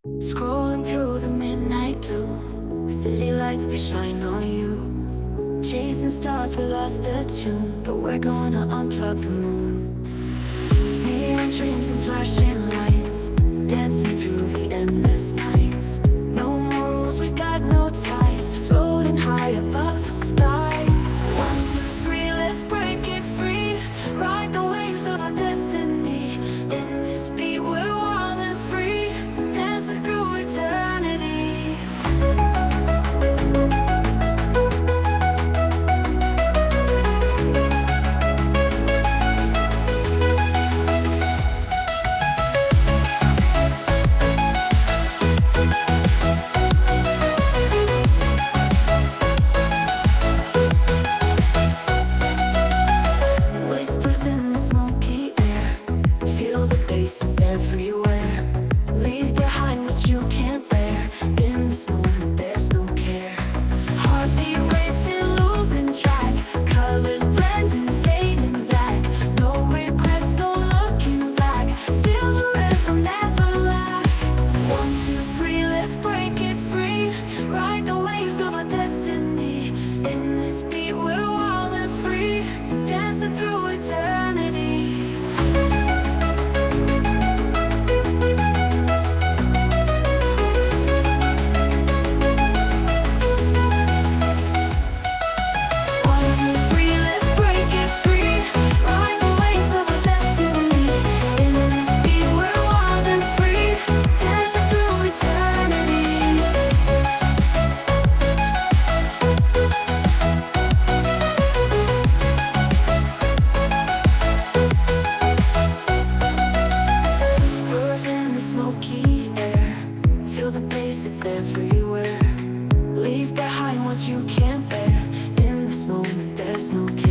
Scrolling through the midnight blue, city lights they shine on you. Chasing stars, we lost the tune, but we're gonna unplug the moon. Neon dreams and flashing lights, dancing through the endless nights. No more rules, we've got no ties, floating high above the skies. 1, 2, 3, let's break it free, ride the waves of our destiny. In this beat we're wild and free, dancing through eternity. Whispers in the smoky air, feel the bass, it's everywhere. Leave behind what you can't bear, in this moment there's no care. Heartbeat racing, losing track, colors blending, fading black. No regrets, no looking back, feel the rhythm, never lack. 1, 2, 3, let's break it free, ride the waves of our destiny. In this beat we're wild and free, dancing through eternity. Smoky air, feel the bass, it's everywhere. Leave behind what you can't bear, in this moment there's no care.